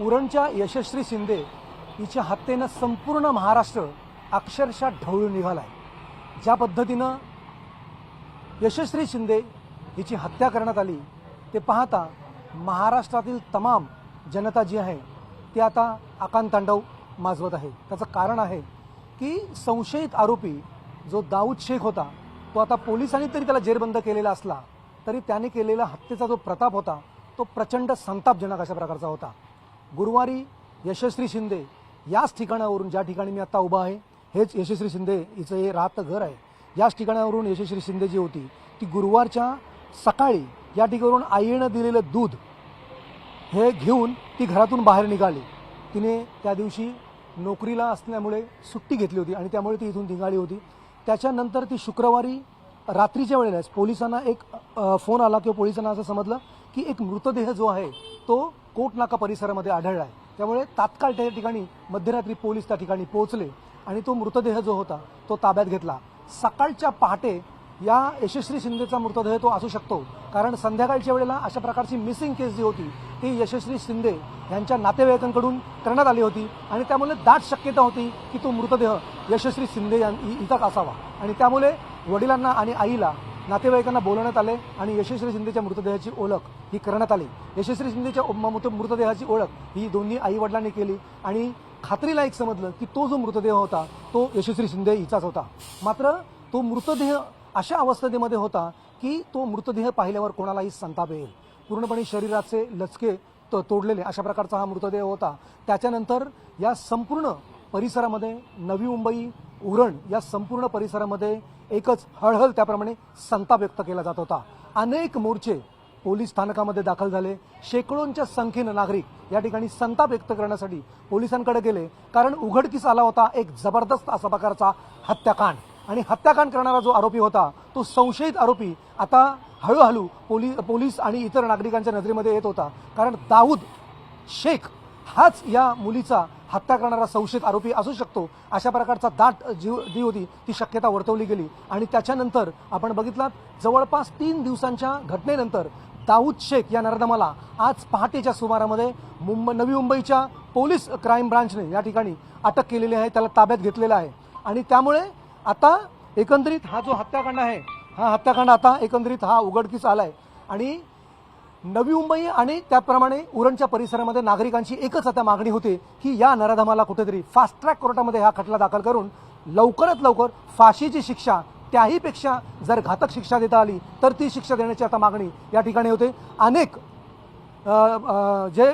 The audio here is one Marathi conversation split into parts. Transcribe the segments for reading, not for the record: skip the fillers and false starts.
उरणच्या यशस्वी शिंदे हिच्या हत्येनं संपूर्ण महाराष्ट्र अक्षरशः ढवळून निघाला आहे। ज्या पद्धतीनं यशस्वी शिंदे हिची हत्या करण्यात आली ते पाहता महाराष्ट्रातील तमाम जनता जी आहे ती आता आकांतांडव माजवत आहे। त्याचं कारण आहे की संशयित आरोपी जो दाऊद शेख होता तो आता पोलिसांनी तरी त्याला जेरबंद केलेला असला तरी त्याने केलेला हत्येचा जो प्रताप होता तो प्रचंड संतापजनक अशा प्रकारचा होता। गुरुवारी यशस्वी शिंदे याच ठिकाणावरून, ज्या ठिकाणी मी आता उभा आहे हेच यशस्वी शिंदे हिचं हे राहतं घर आहे, याच ठिकाणावरून यशस्वी शिंदे जी होती ती गुरुवारच्या सकाळी या ठिकाणावरून आईनं दिलेलं दूध हे घेऊन ती घरातून बाहेर निघाली। तिने त्या दिवशी नोकरीला असल्यामुळे सुट्टी घेतली होती आणि त्यामुळे ती इथून निघाली होती। त्याच्यानंतर ती शुक्रवारी रात्रीच्या वेळेलाच पोलिसांना एक फोन आला किंवा पोलिसांना असं समजलं की एक मृतदेह जो आहे तो कोटनाका परिसरामध्ये आढळला आहे। त्यामुळे तात्काळ त्या ठिकाणी मध्यरात्री पोलीस त्या ठिकाणी पोहोचले आणि तो मृतदेह जो होता तो ताब्यात घेतला। सकाळच्या पहाटे या यशस्वी शिंदेचा मृतदेह तो असू शकतो, कारण संध्याकाळच्या वेळेला अशा प्रकारची मिसिंग केस जी होती ती यशस्वी शिंदे यांच्या नातेवाईकांकडून करण्यात आली होती आणि त्यामुळे दाट शक्यता होती की तो मृतदेह यशस्वी शिंदे हिचाच असावा आणि त्यामुळे वडिलांना आणि आईला नातेवाईकांना बोलवण्यात आले आणि यशस्वी शिंदेच्या मृतदेहाची ओळख ही करण्यात आली। यशस्वी शिंदेच्या मृतदेहाची ओळख ही दोन्ही आई वडिलांनी केली आणि खात्रीलायक समजलं की तो जो मृतदेह होता तो यशस्वी शिंदे हिचाच होता। मात्र तो मृतदेह अशा अवस्थेमध्ये होता की तो मृतदेह पाहिल्यावर कोणालाही संताप येईल। पूर्णपणे शरीराचे लचके तोडलेले अशा प्रकारचा हा मृतदेह होता। त्याच्यानंतर या संपूर्ण परिसरामध्ये नवी मुंबई, उरण या संपूर्ण परिसरामध्ये एकच हळहळ, त्याप्रमाणे संताप व्यक्त केला जात होता। अनेक मोर्चे पोलीस स्थानकामध्ये दाखल झाले। शेकडोंच्या संख्येने नागरिक या ठिकाणी संताप व्यक्त करण्यासाठी पोलिसांकडे गेले, कारण उघडकीस आला होता एक जबरदस्त असा प्रकारचा हत्याकांड आणि हत्याकांड करणारा जो आरोपी होता तो संशयित आरोपी आता हळूहळू पोलीस आणि इतर नागरिकांच्या नजरेमध्ये येत होता, कारण दाऊद शेख हाच या मुलीचा हत्या करणारा संशयित आरोपी असू शकतो अशा प्रकारचा दाट जी होती ती शक्यता वर्तवली गेली। आणि त्याच्यानंतर आपण बघितलात जवळपास 3 दिवसांच्या घटनेनंतर दाऊद शेख या नराधमाला आज पहाटेच्या सुमारामध्ये नवी मुंबईच्या पोलीस क्राईम ब्रांचने या ठिकाणी अटक केलेली आहे, त्याला ताब्यात घेतलेला आहे आणि त्यामुळे आता एकंदरीत हा जो हत्याकांड आहे हा हत्याकांड आता एकंदरीत हा उघडकीस आलाय आणि नवी मुंबई आणि त्याप्रमाणे उरणच्या परिसरामध्ये नागरिकांची एकच आता मागणी होते की या नराधमाला कुठेतरी फास्ट ट्रॅक कोर्टामध्ये हा खटला दाखल करून लवकरात लवकर फाशीची शिक्षा, त्याहीपेक्षा जर घातक शिक्षा देता आली तर ती शिक्षा देण्याची आता मागणी या ठिकाणी होते। अनेक जे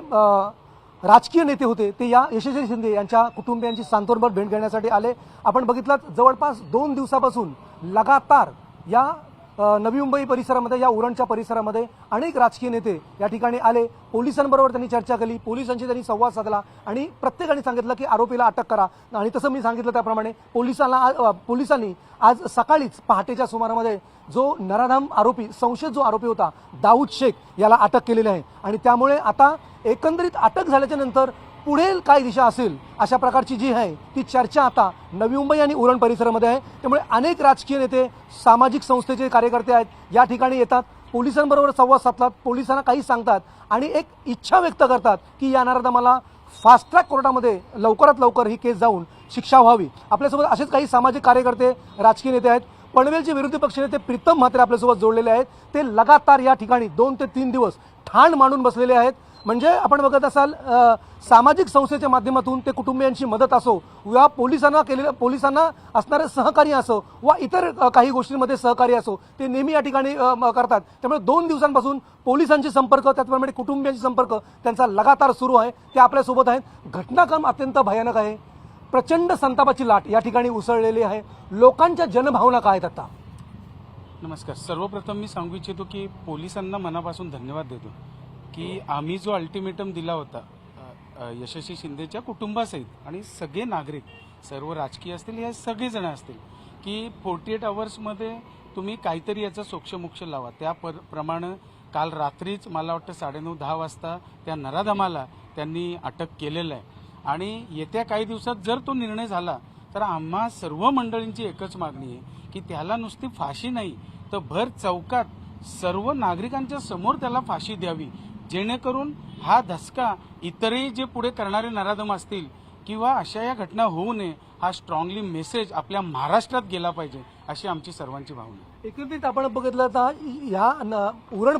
राजकीय नेते होते ते या यशस्वी शिंदे यांच्या कुटुंबियांची सांत्वनपर भेट घेण्यासाठी आले। आपण बघितलं जवळपास 2 दिवसापासून लगातार या नवी मुंबई परिसरामध्ये, या उरणच्या परिसरामध्ये अनेक राजकीय नेते या ठिकाणी आले। पोलिसांबरोबर त्यांनी चर्चा केली, पोलिसांशी त्यांनी संवाद साधला आणि प्रत्येकाने सांगितलं की आरोपीला अटक करा आणि तसं मी सांगितलं त्याप्रमाणे पोलिसांनी आज सकाळीच पहाटेच्या सुमारामध्ये जो नराधम आरोपी, संशयित जो आरोपी होता दाऊद शेख याला अटक केलेली आहे आणि त्यामुळे आता एकंदरीत अटक झाल्याच्या नंतर पुढील काय दिशा असेल अशा प्रकारची जी आहे ती चर्चा आता नवी मुंबई आणि उरण परिसरामध्ये आहे। त्यामुळे अनेक राजकीय नेते, सामाजिक संस्थेचे कार्यकर्ते आहेत या ठिकाणी येतात, पोलिसांबरोबर संवाद साधतात, पोलिसांना काही सांगतात आणि एक इच्छा व्यक्त करतात की या नराधमाला फास्ट ट्रॅक कोर्टामध्ये लवकरात लवकर ही केस जाऊन शिक्षा व्हावी। आपल्यासोबत असेच काही सामाजिक कार्यकर्ते, राजकीय नेते आहेत। पनवेलचे विरोधी पक्षनेते प्रीतम म्हात्रे आपल्यासोबत जोडलेले आहेत। ते लगातार या ठिकाणी 2 ते 3 दिवस ठाण मांडून बसलेले आहेत। म्हणजे आपण बघत असाल सामाजिक संस्थेच्या माध्यमातून ते कुटुंबियांची मदत असो वा पोलिसांना असणारे सहकार्य असो वा इतर काही गोष्टींमध्ये सहकार्य असो ते नेहमी या ठिकाणी करतात। त्यामुळे 2 दिवसांपासून पोलिसांचे संपर्क, त्याचप्रमाणे कुटुंबियांचे संपर्क त्यांचा लगातार सुरू आहे। ते आपल्यासोबत आहेत। घटनाक्रम अत्यंत भयानक आहे, प्रचंड संतापाची लाट या ठिकाणी उसळलेली आहे। लोकांच्या जनभावना काय आहेत आता? नमस्कार। सर्वप्रथम मी सांगू इच्छितो की पोलिसांना मनापासून धन्यवाद देतो की आम्ही जो अल्टिमेटम दिला होता यशस्वी शिंदेच्या कुटुंबासहित आणि सगळे नागरिक, सर्व राजकीय असतील या सगळेजण असतील, की 48 आवर्समध्ये तुम्ही काहीतरी याचा सोक्षमोक्ष लावा। त्याप्रमाणे काल रात्रीच मला वाटतं 9:30-10 वाजता त्या नराधमाला त्यांनी अटक केलेलं आहे आणि येत्या काही दिवसात जर तो निर्णय झाला तर आम्हा सर्व मंडळींची एकच मागणी आहे की त्याला नुसती फाशी नाही तर भर चौकात सर्व नागरिकांच्या समोर त्याला फाशी द्यावी। जेणेकरून हा धसका इतरही जे पुढे करणारे नराधम असतील किंवा अशा या घटना होऊ नये हा स्ट्रॉंगली मेसेज आपल्या महाराष्ट्रात गेला पाहिजे अशी आमची सर्वांची भावना आहे. एकंदरीत आपण बघितलं तर ह्या उरण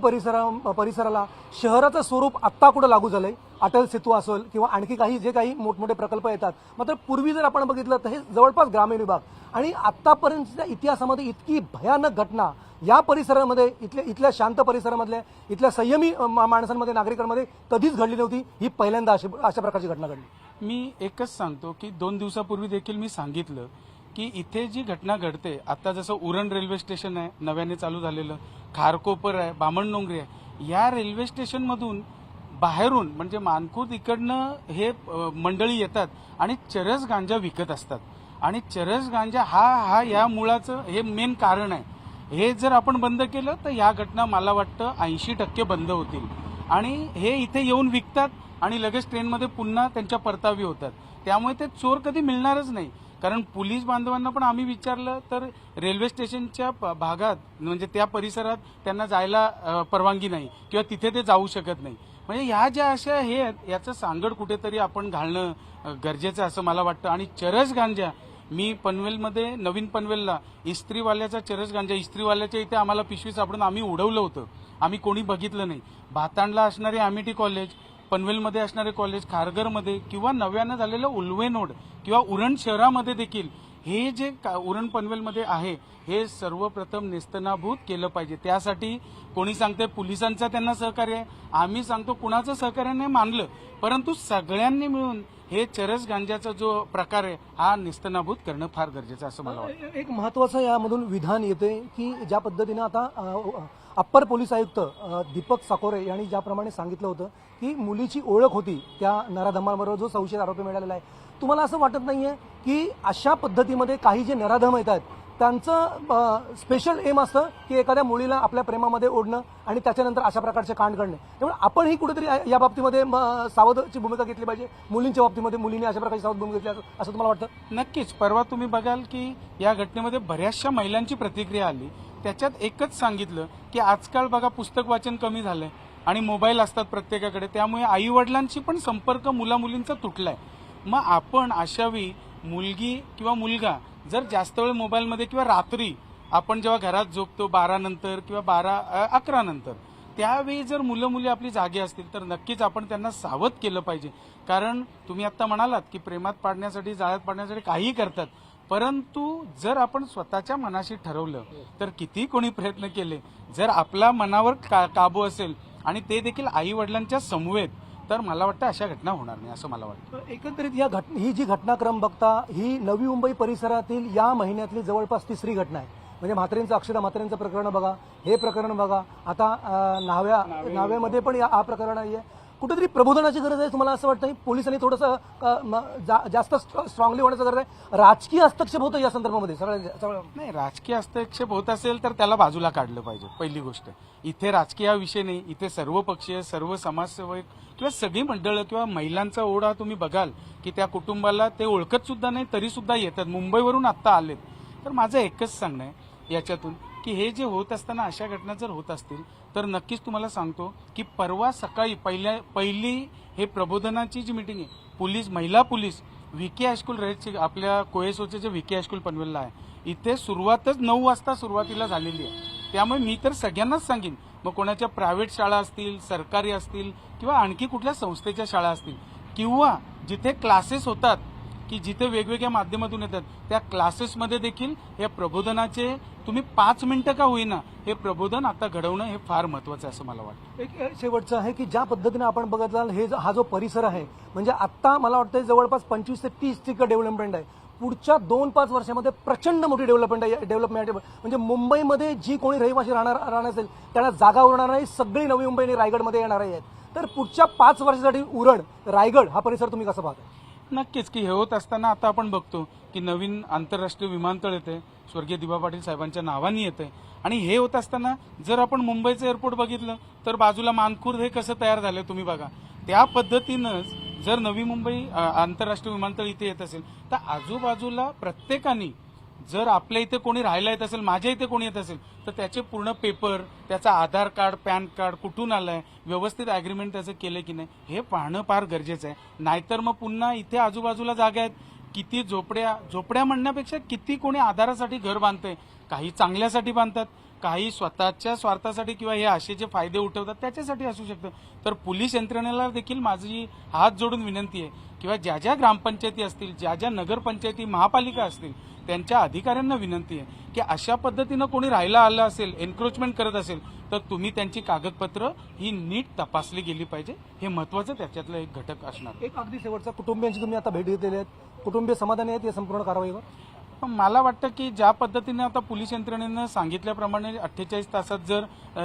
परिसराला शहराचं स्वरूप आत्ता कुठं लागू झालंय, अटल सेतू असेल किंवा आणखी काही जे काही मोठमोठे प्रकल्प येतात. मात्र पूर्वी जर आपण बघितलं तर हे जवळपास ग्रामीण विभाग आणि आतापर्यंतच्या इतिहासामध्ये इतकी भयानक घटना या परिसरामध्ये इथल्या शांत परिसरामधल्या इथल्या संयमी माणसांमध्ये नागरिकांमध्ये कधीच घडली नव्हती. ही पहिल्यांदा अशा प्रकारची घटना घडली. मी एकच सांगतो की 2 दिवसापूर्वी देखील मी सांगितलं की इथे जी घटना घडते आता जसं उरण रेल्वे स्टेशन आहे नव्याने चालू झालेलं, खारकोपर आहे, बामणडोंगरी आहे, या रेल्वे स्टेशनमधून बाहेरून म्हणजे मानखुर्द इकडनं हे मंडळी येतात आणि चरस गांजा विकत असतात आणि चरस गांजा हा या मुळाचं हे मेन कारण आहे. हे जर आपण बंद केलं तर या घटना मला वाटतं 80% बंद होतील आणि हे इथे येऊन विकतात आणि लगेच ट्रेनमध्ये पुन्हा त्यांच्या परतावी होतात. त्यामुळे ते चोर कधी मिळणारच नाही. कारण पोलीस बांधवांना पण आम्ही विचारलं तर रेल्वे स्टेशनच्या भागात म्हणजे त्या परिसरात त्यांना जायला परवानगी नाही किंवा तिथे ते जाऊ शकत नाही. म्हणजे ह्या ज्या अशा हे आहेत याचं सांगड कुठेतरी आपण घालणं गरजेचं असं मला वाटतं. आणि चरस गांजा मी पनवेलमध्ये नवीन पनवेलला इस्त्रीवाल्याचा चरस गांजा इस्त्रीवाल्याच्या इथे आम्हाला पिशवी सापडून आम्ही उडवलं होतं. आम्ही कोणी बघितलं नाही. भातांडला असणारे अमेठी कॉलेज, पनवेलमध्ये असणारे कॉलेज, खारघरमध्ये किंवा नव्यानं झालेलं उल्वे नोड किंवा उरण शहरामध्ये देखील हे जे उरण पनवेलमध्ये आहे हे सर्वप्रथम नेस्तनाभूत केलं पाहिजे. त्यासाठी कोणी सांगते पोलिसांचा त्यांना सहकार्य आहे, आम्ही सांगतो कुणाचं सहकार्य नाही मानलं, परंतु सगळ्यांनी मिळून हे चरस गांजाचा जो प्रकार आहे हा नेस्तनाभूत करणं फार गरजेचं असं मला वाटतं. एक महत्वाचं यामधून विधान येते की ज्या पद्धतीनं आता अप्पर पोलीस आयुक्त दीपक साकोरे यांनी ज्याप्रमाणे सांगितलं होतं की मुलीची ओळख होती त्या नराधमांबरोबर जो संशयित आरोपी मिळालेला आहे, तुम्हाला असं वाटत नाहीये की अशा पद्धतीमध्ये काही जे नराधम येतात त्यांचं स्पेशल एम असतं की एखाद्या मुलीला आपल्या प्रेमामध्ये ओढणं आणि त्याच्यानंतर अशा प्रकारचे कांड घडणे. त्यामुळे आपणही कुठेतरी या बाबतीमध्ये सावधची भूमिका घेतली पाहिजे. मुलींच्या बाबतीमध्ये मुलींनी अशा प्रकारची सावध भूमिका घेतली असं तुम्हाला वाटतं? नक्कीच. परवा तुम्ही बघाल की या घटनेमध्ये बऱ्याचशा महिलांची प्रतिक्रिया आली. त्याच्यात एकच सांगितलं की आजकाल बघा पुस्तक वाचन कमी झालंय आणि मोबाईल असतात प्रत्येकाकडे, त्यामुळे आई वडिलांशी पण संपर्क मुलामुलींचा तुटलाय. मग आपण अशावेळी मुलगी किंवा मुलगा जर जास्त वेळ मोबाईलमध्ये किंवा रात्री आपण जेव्हा घरात झोपतो 12 नंतर किंवा 11 नंतर त्यावेळी जर मुलं मुली आपली जागे असतील तर नक्कीच आपण त्यांना सावध केलं पाहिजे. कारण तुम्ही आता म्हणालात की प्रेमात पाडण्यासाठी जाळ्यात पाडण्यासाठी काहीही करतात, परंतु जर आपण स्वतःच्या मनाशी ठरवलं तर किती कोणी प्रयत्न केले जर आपला मनावर काबू असेल आणि ते देखील आई वडिलांच्या समवेत तर मला वाटतं अशा घटना होणार नाही असं मला वाटतं. एकंदरीत ही जी घटनाक्रम बघता ही नवी मुंबई परिसरातील या महिन्यातली जवळपास 3री घटना आहे. म्हणजे म्हात्रेंचं अक्षता म्हात्रेंचं प्रकरण बघा, हे प्रकरण बघा, आता नाव्यामध्ये पण हा प्रकरण आहे. कुठेतरी प्रबोधनाची गरज आहे तुम्हाला असं वाटतं? पोलिसांनी थोडंसं जास्त स्ट्रॉंगली होण्याची गरज आहे. राजकीय हस्तक्षेप होतो या संदर्भामध्ये सगळं नाही. राजकीय हस्तक्षेप होत असेल तर त्याला बाजूला काढलं पाहिजे. पहिली गोष्ट इथे राजकीय विषय नाही, इथे सर्व पक्षीय सर्व समाजसेवक किंवा सगळी मंडळं किंवा महिलांचा ओढा तुम्ही बघाल की त्या कुटुंबाला ते ओळखत सुद्धा नाही तरी सुद्धा येतात. मुंबईवरून आत्ता आलेत. तर माझं एकच सांगणं आहे याच्यातून की हे जे होत असताना अशा घटना जर होत असतील तर नक्कीच तुम्हाला सांगतो की परवा सकाळी पहिली हे प्रबोधनाची जी मीटिंग आहे महिला पोलीस व्हीके हायस्कूल रहितची आपल्या कोएसओचे जे व्हीके हायस्कूल पनवेलला आहे इथे सुरुवातच 9 वाजता सुरुवातीला झालेली आहे. त्यामुळे मी तर सगळ्यांनाच सांगेन, मग कोणाच्या प्रायव्हेट शाळा असतील, सरकारी असतील किंवा आणखी कुठल्या संस्थेच्या शाळा असतील किंवा जिथे क्लासेस होतात की जिथे वेगवेगळ्या माध्यमातून येतात त्या क्लासेसमध्ये देखील या प्रबोधनाचे तुम्ही 5 मिनिटं का होईना हे प्रबोधन आता घडवणं हे फार महत्वाचं आहे असं मला वाटतं. एक शेवटचं आहे की ज्या पद्धतीने आपण बघितलं हा जो परिसर आहे म्हणजे आता मला वाटतं जवळपास 25 ते 30% डेव्हलपमेंट आहे. पुढच्या 2-5 वर्षामध्ये प्रचंड मोठी डेव्हलपमेंट म्हणजे मुंबईमध्ये जी कोणी रहिवासी राहणार असेल त्यांना जागा उरणार नाही. सगळी नवी मुंबई आणि रायगडमध्ये येणार आहेत. तर पुढच्या 5 वर्षासाठी उरण रायगड हा परिसर तुम्ही कसा पाहता? नक्कीच की हे होत असताना आता आपण बघतो की नवीन आंतरराष्ट्रीय विमानतळ येते स्वर्गीय दिबा पाटील साहेबांच्या नावाने येते आणि हे होत असताना जर आपण मुंबईचं एअरपोर्ट बघितलं तर बाजूला मानखुर्द हे कसं तयार झालं तुम्ही बघा. त्या पद्धतीनंच जर नवी मुंबई आंतरराष्ट्रीय विमानतळ इथे येत असेल तर आजूबाजूला प्रत्येकाने जर आपल्या इथे कोणी राहायला येत असेल, माझ्या इथे कोणी येत असेल, तर त्याचे पूर्ण पेपर, त्याचा आधार कार्ड, पॅन कार्ड कुठून आलंय, व्यवस्थित अग्रीमेंट त्याचं केलं की नाही, हे पाहणं फार गरजेचं आहे. नाहीतर मग पुन्हा इथे आजूबाजूला जागा आहेत, किती झोपड्या म्हणण्यापेक्षा किती कोणी आधारासाठी घर बांधतंय. काही चांगल्यासाठी बांधतात, काही स्वतःच्या स्वार्थासाठी किंवा हे असे जे फायदे उठवतात त्याच्यासाठी असू शकतं. तर पोलीस यंत्रणेला देखील माझी हात जोडून विनंती आहे किंवा ज्या ज्या ग्रामपंचायती असतील, ज्या ज्या नगरपंचायती, महापालिका असतील, त्यांच्या अधिकाऱ्यांना विनंती आहे की अशा पद्धतीनं कोणी राहायला आलं असेल, एन्क्रोचमेंट करत असेल, तर तुम्ही त्यांची कागदपत्र ही नीट तपासली गेली पाहिजे. हे महत्वाचं त्याच्यातलं एक घटक असणार. एक अगदी शेवटचा, कुटुंबियांची तुम्ही आता भेट घेतलेली आहेत, कुटुंबीय समाधानी आहेत या संपूर्ण कारवाईवर? पण मला वाटतं की ज्या पद्धतीने आता पोलीस यंत्रणेनं सांगितल्याप्रमाणे 48 तासात जर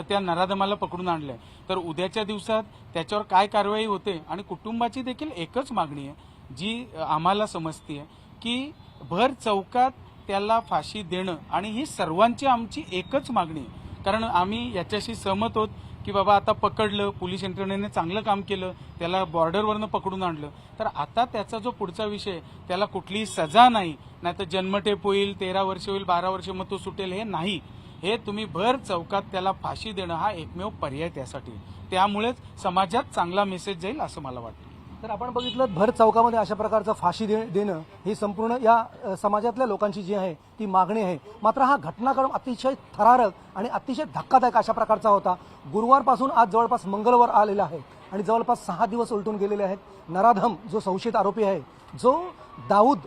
त्या नराधमाला पकडून आणलंय, तर उद्याच्या दिवसात त्याच्यावर काय कारवाई होते. आणि कुटुंबाची देखील एकच मागणी आहे जी आम्हाला समजते की भर चौकात त्याला फाशी देणं, आणि ही सर्वांची आमची एकच मागणी आहे. कारण आम्ही याच्याशी सहमत होत की बाबा आता पकडलं, पोलीस यंत्रणेने चांगलं काम केलं, त्याला बॉर्डरवरनं पकडून आणलं, तर आता त्याचा जो पुढचा विषय, त्याला कुठलीही सजा नाही, नाहीतर जन्मठेप होईल, 13 वर्ष होईल, 12 वर्ष मग तो सुटेल, हे नाही. हे तुम्ही भर चौकात त्याला फाशी देणं हा एकमेव पर्याय त्यासाठी. त्यामुळेच समाजात चांगला मेसेज जाईल असं मला वाटतं. तर आपण बघितलं, भर चौकामध्ये अशा प्रकारचं फाशी देणं ही संपूर्ण या समाजातल्या लोकांची जी आहे ती मागणी आहे. मात्र हा घटनाक्रम अतिशय थरारक आणि अतिशय धक्कादायक अशा प्रकारचा होता. गुरुवारपासून आज जवळपास मंगळवार आलेला आहे आणि जवळपास 6 दिवस उलटून गेलेले आहेत. नराधम जो संशयित आरोपी आहे, जो दाऊद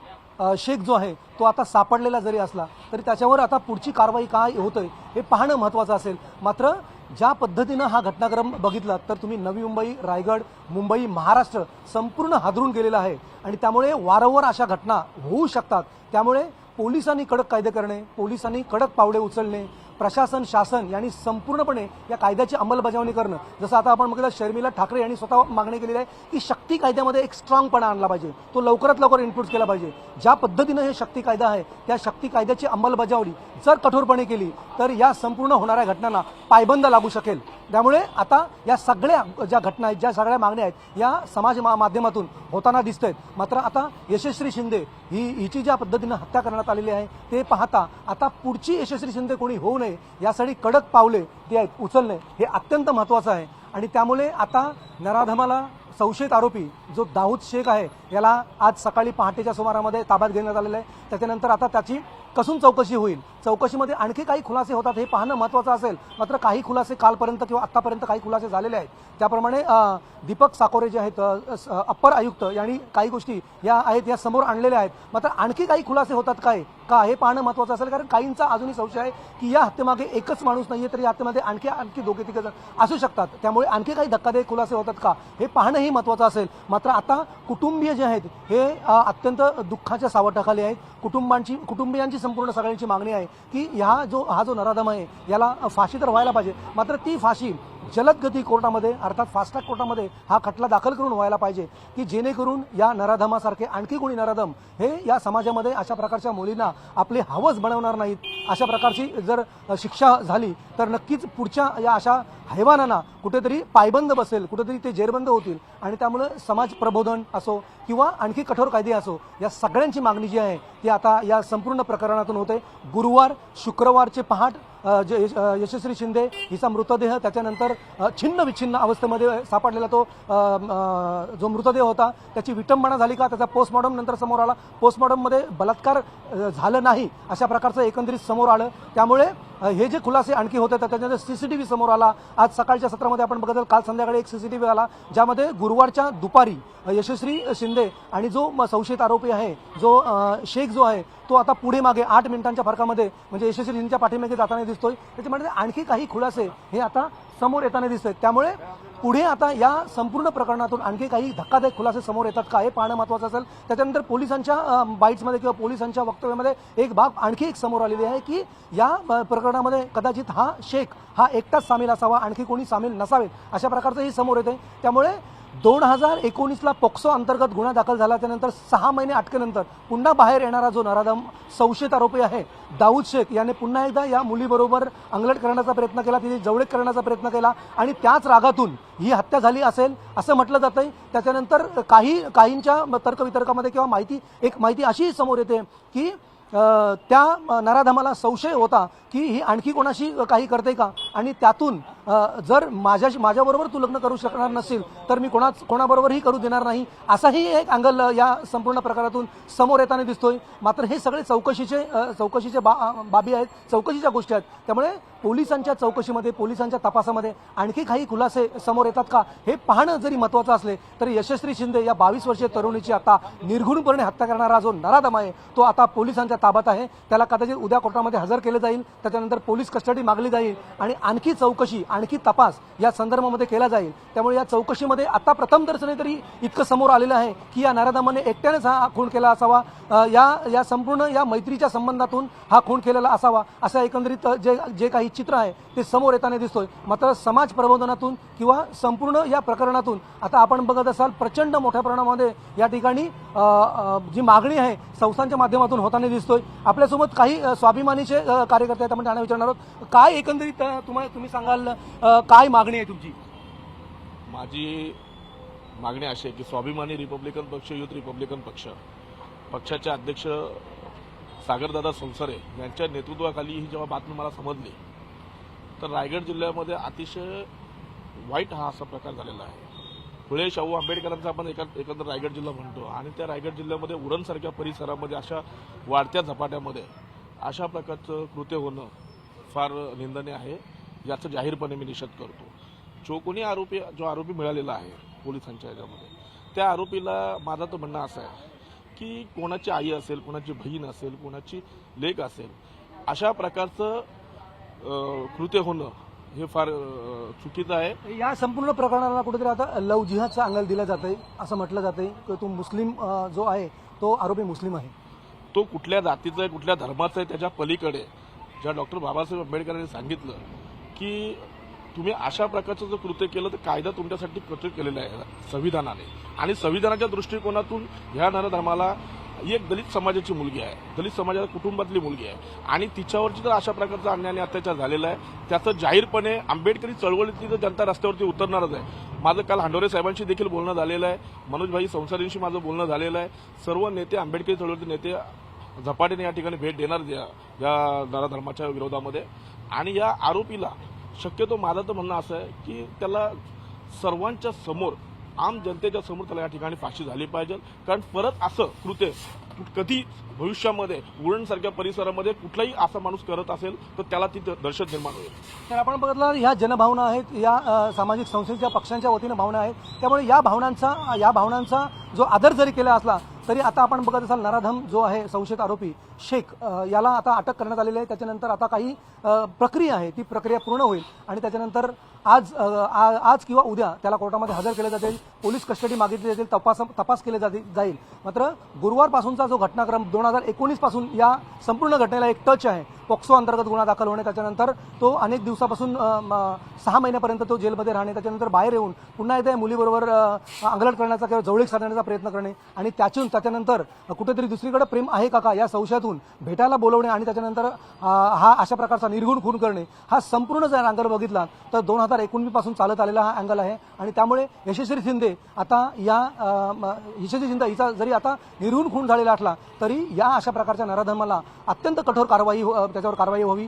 शेख जो आहे, तो आता सापडलेला जरी असला तरी त्याच्यावर आता पुढची कारवाई काय होतंय हे पाहणं महत्त्वाचं असेल. मात्र ज्या पद्धतीनं हा घटनाक्रम बघितला तर तुम्ही नवी मुंबई, रायगड, मुंबई, महाराष्ट्र संपूर्ण हादरून गेलेला आहे आणि त्यामुळे वारंवार अशा घटना होऊ शकतात. त्यामुळे पोलिसांनी कडक कायदे करणे, पोलिसांनी कडक पावले उचलणे, प्रशासन, शासन यांनी संपूर्णपणे या कायद्याची अंमलबजावणी करणं. जसं आता आपण बघितलं, शर्मिला ठाकरे यांनी स्वतः मागणी केलेली आहे की शक्ती कायद्यामध्ये एक स्ट्रॉंगपणा आणला पाहिजे, तो लवकरात लवकर इन्फ्लुएन्स केला पाहिजे. ज्या पद्धतीनं हे शक्ती कायदा आहे त्या शक्ती कायद्याची अंमलबजावणी जर कठोरपणे केली तर या संपूर्ण होणाऱ्या घटनांना पायबंद लागू शकेल. त्यामुळे आता या सगळ्या ज्या घटना आहेत, ज्या सगळ्या मागण्या आहेत, या समाज माध्यमातून होताना दिसत आहेत. मात्र आता यशस्वी शिंदे हिची ज्या पद्धतीनं हत्या करण्यात आलेली आहे ते पाहता आता पुढची यशस्वी शिंदे कोणी होऊ नये यासाठी कडक पावले ते आहेत उचलणे हे अत्यंत महत्त्वाचं आहे. आणि त्यामुळे आता नराधमाला संशयित आरोपी जो दाऊद शेख आहे याला आज सकाळी पहाटेच्या सुमारामध्ये ताब्यात घेण्यात आलेलं आहे. त्याच्यानंतर आता त्याची कसून चौकशी होईल. चौकशीमध्ये आणखी काही खुलासे होतात हे पाहणं महत्त्वाचं असेल. मात्र काही खुलासे कालपर्यंत किंवा आतापर्यंत काही खुलासे झालेले आहेत. त्याप्रमाणे दीपक साकोरे जे आहेत अप्पर आयुक्त यांनी काही गोष्टी या आहेत या समोर आणलेल्या आहेत. मात्र आणखी काही खुलासे होतात काय का हे पाहणं महत्त्वाचं असेल. कारण काहींचा अजूनही संशय आहे की या हत्येमागे एकच माणूस नाहीये, तर या हत्येमध्ये आणखी दोघे तिघे जण असू शकतात. त्यामुळे आणखी काही धक्कादायक खुलासे होतात का हे पाहणंही महत्त्वाचं असेल. मात्र आता कुटुंबीय जे आहेत हे अत्यंत दुःखाच्या सावटाखाली आहेत. कुटुंबियांची संपूर्ण सगळ्यांची मागणी आहे की हा जो नराधम आहे याला फाशी तर व्हायला पाहिजे. मात्र ती फाशी जलदगती कोर्टामध्ये अर्थात फास्ट ट्रॅक कोर्टामध्ये हा खटला दाखल करून व्हायला पाहिजे की जेणेकरून या नराधमासारखे आणखी कोणी नराधम हे या समाजामध्ये अशा प्रकारच्या मुलींना आपले हवस बनवणार नाहीत. अशा प्रकारची जर शिक्षा झाली तर नक्कीच पुढच्या या अशा हैवानांना कुठेतरी पायबंद बसेल, कुठेतरी ते जेरबंद होतील. आणि त्यामुळे समाज प्रबोधन असो किंवा आणखी कठोर कायदे असो, या सगळ्यांची मागणी जी आहे ती आता या संपूर्ण प्रकरणातून होते. गुरुवार शुक्रवारचे पहाट यशस्वी शिंदे हिचा मृतदेह, त्याच्यानंतर छिन्न विच्छिन्न अवस्थेमध्ये सापडलेला तो जो मृतदेह होता त्याची विटंबना झाली का, त्याचा पोस्टमॉर्टम नंतर समोर आला. पोस्टमॉर्टममध्ये बलात्कार झालं नाही अशा प्रकारचं एकंदरीत समोर आलं. त्यामुळे हे जे खुलासे आणखी होते त्याच्यानंतर सीसीटीव्ही समोर आला. आज सकाळच्या सत्रामध्ये आपण बघत काल संध्याकाळी एक सीसीटीव्ही आला ज्यामध्ये गुरुवारच्या दुपारी यशस्वी शिंदे आणि जो संशयित आरोपी आहे जो शेख जो आहे तो आता पुढे मागे 8 मिनिटांच्या फरकामध्ये म्हणजे यशस्वी शिंदेच्या पाठीमागे जाताना दिसतोय. त्याच्यामध्ये आणखी काही खुलासे हे आता समोर येताना दिसत आहेत. त्यामुळे पुढे आता या संपूर्ण प्रकरणातून आणखी काही धक्कादायक खुलासे समोर येतात का हे पाहणं महत्त्वाचं असेल. त्याच्यानंतर पोलिसांच्या बाईट्समध्ये किंवा पोलिसांच्या वक्तव्यामध्ये एक बाब आणखी एक समोर आलेली आहे की या प्रकरणामध्ये कदाचित हा शेख हा एकटाच सामील असावा, आणखी कोणी सामील नसावेत अशा प्रकारचंही समोर येते. त्यामुळे 2019ला पोक्सो अंतर्गत गुन्हा दाखल झाला. त्यानंतर 6 महिने अटकेनंतर पुन्हा बाहेर येणारा जो नराधम संशयित आरोपी आहे दाऊद शेख याने पुन्हा एकदा या मुलीबरोबर अंगलट करण्याचा प्रयत्न केला, तिची जवळीक करण्याचा प्रयत्न केला आणि त्याच रागातून ही हत्या झाली असेल असं म्हटलं जातंय. त्याच्यानंतर काहींच्या तर्कवितर्कामध्ये किंवा माहिती अशी समोर येते की त्या नराधमाला संशय होता की ही आणखी कोणाशी काही करते का, आणि त्यातून जर माझ्याबरोबर तू लग्न करू शकणार नसेल तर मी कोणाबरोबरही करू देणार नाही, असाही एक अँगल या संपूर्ण प्रकारातून समोर येताना दिसतोय. मात्र हे सगळे चौकशीचे बाबी आहेत, चौकशीच्या गोष्टी आहेत. त्यामुळे पोलिसांच्या चौकशीमध्ये, पोलिसांच्या तपासामध्ये आणखी काही खुलासे समोर येतात का हे पाहणं जरी महत्त्वाचं असले तरी यशस्वी शिंदे या 22 वर्षीय तरुणीची आता निर्घृणपणे हत्या करणारा जो नराधम आहे तो आता पोलिसांच्या ताब्यात आहे. त्याला कदाचित उद्या कोर्टामध्ये हजर केले जाईल, त्याच्यानंतर पोलीस कस्टडी मागली जाईल आणि आणखी चौकशी, आणखी तपास या संदर्भामध्ये केला जाईल. त्यामुळे या चौकशीमध्ये आता प्रथम दर्शनी तरी इतकं समोर आलेलं आहे की या नराधमाने एकट्यानेच हा खून केला असावा, या संपूर्ण या मैत्रीच्या संबंधातून हा खून केलेला असावा, असं एकंदरीत जे काही चित्र आहे ते समोर येताना दिसतोय. मात्र समाज प्रबोधनातून किंवा संपूर्ण या प्रकरणातून आता आपण बघत असाल प्रचंड मोठ्या प्रमाणामध्ये या ठिकाणी जी मागणी आहे संस्थांच्या माध्यमातून होताना दिसतोय. आपल्यासोबत काही स्वाभिमानीचे कार्यकर्ते आहेत, आपण त्यांना विचारणार आहोत काय एकंदरीत तुम्ही सांगाल काय मागणी आहे तुमची? माझी मागणी अशी आहे की स्वाभिमानी रिपब्लिकन पक्ष, युथ रिपब्लिकन पक्षाचे अध्यक्ष सागरदादा सोनसरे यांच्या नेतृत्वाखाली ही जेव्हा बातमी मला समजली तर रायगड जिल्ह्यामध्ये अतिशय वाईट हा असा प्रकार झालेला आहे. फुले शाहू आंबेडकरांचा आपण एकंदर रायगड जिल्हा म्हणतो आणि त्या रायगड जिल्ह्यामध्ये उरणसारख्या परिसरामध्ये अशा वाढत्या झपाट्यामध्ये अशा प्रकारचं कृत्य होणं फार निंदनीय आहे. याचा जाहीरपणे मी निषेध करतो. जो आरोपी मिळालेला आहे पोलिसांच्या याच्यामध्ये त्या आरोपीला माझं तर म्हणणं असं आहे की कोणाची आई असेल, कोणाची बहीण असेल, कोणाची लेक असेल, अशा प्रकारचं कृत्य होणं हे फार चुकीचं आहे. या संपूर्ण प्रकरणाला कुठेतरी आता लव जिहादचा अँगल दिला जातंय, असं म्हटलं जातंय की तो मुस्लिम जो आहे तो आरोपी मुस्लिम आहे. तो कुठल्या जातीचा आहे, कुठल्या धर्माचा आहे त्याच्या पलीकडे ज्या डॉक्टर बाबासाहेब आंबेडकरांनी सांगितलं की तुम्ही अशा प्रकारचं जर कृत्य केलं तर कायदा तुमच्यासाठी कठोर केलेला आहे संविधानाने, आणि संविधानाच्या दृष्टिकोनातून ह्या नरधर्माला एक दलित समाजाची मुलगी आहे, दलित समाजाच्या कुटुंबातली मुलगी आहे आणि तिच्यावरची जर अशा प्रकारचा अन्याय आणि अत्याचार झालेला आहे त्याचं जाहीरपणे आंबेडकरी चळवळीतली तर जनता रस्त्यावरती उतरणारच आहे. माझं काल हांडोरे साहेबांशी देखील बोलणं झालेलं आहे, मनोजभाई संसारींशी माझं बोलणं झालेलं आहे. सर्व नेते, आंबेडकरी चळवळीचे नेते झपाट्याने या ठिकाणी भेट देणार या नरधर्माच्या विरोधामध्ये. आणि या आरोपीला शक्यतो माझं तर म्हणणं असं आहे की त्याला सर्वांच्या समोर, आम जनतेच्या समोर त्याला या ठिकाणी फाशी झाली पाहिजे, कारण परत असं कृत्य कधी भविष्यामध्ये उरणसारख्या परिसरामध्ये कुठलाही असा माणूस करत असेल तर त्याला ती दहशत निर्माण होईल. तर आपण बघितलं ह्या जनभावना आहेत, या सामाजिक संस्थेच्या पक्षांच्या वतीनं भावना आहेत. त्यामुळे या भावनांचा जो आदर जरी केला असला तरी आता आपण बघत असाल नराधम जो आहे संशयित आरोपी शेख याला आता अटक करण्यात आलेली आहे. त्याच्यानंतर आता काही प्रक्रिया आहे, ती प्रक्रिया पूर्ण होईल आणि त्याच्यानंतर आज किंवा उद्या त्याला कोर्टामध्ये हजर केले जातील, पोलीस कस्टडी मागितली जातील, तपास केले जाईल. मात्र गुरुवारपासूनचा जो घटनाक्रम 2019 पासून या संपूर्ण घटनेला एक टच आहे. पॉक्सो अंतर्गत गुन्हा दाखल होणे, त्याच्यानंतर तो अनेक दिवसापासून 6 महिन्यापर्यंत तो जेलमध्ये राहणे, त्याच्यानंतर बाहेर येऊन पुन्हा एकदा मुलीबरोबर अंगलट करण्याचा किंवा जवळीक साधण्याचा प्रयत्न करणे आणि त्याच्यानंतर कुठेतरी दुसरीकडे प्रेम आहे का या संशयातून भेटायला बोलवणे आणि त्याच्यानंतर हा अशा प्रकारचा निर्गुण खून करणे, हा संपूर्ण जर अँगल बघितला तर 2019 पासून चालत आलेला हा अँगल आहे. आणि त्यामुळे यशस्वी शिंदे आता यशस्वी शिंदे हिचा जरी आता निर्गुण खून झालेला असला तरी या अशा प्रकारच्या नराधमाला अत्यंत कठोर त्याच्यावर कारवाई व्हावी,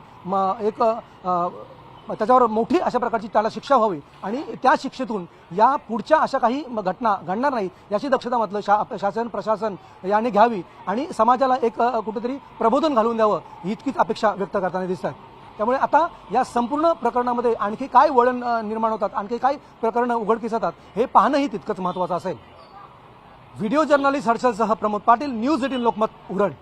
त्याच्यावर मोठी अशा प्रकारची त्याला शिक्षा व्हावी आणि त्या शिक्षेतून या पुढच्या अशा काही घटना घडणार नाही याची दक्षता मात्र शासन प्रशासन याने घ्यावी आणि समाजाला एक कुठेतरी प्रबोधन घालून द्यावं इतकीच अपेक्षा व्यक्त करताना दिसतात. त्यामुळे आता या संपूर्ण प्रकरणामध्ये आणखी काय वळण निर्माण होतात, आणखी काय प्रकरणं उघडकीस येतात हे पाहणंही तितकंच महत्त्वाचं असेल. व्हिडिओ जर्नलिस्ट हर्षलसह प्रमोद पाटील, न्यूज 18 लोकमत, उरण.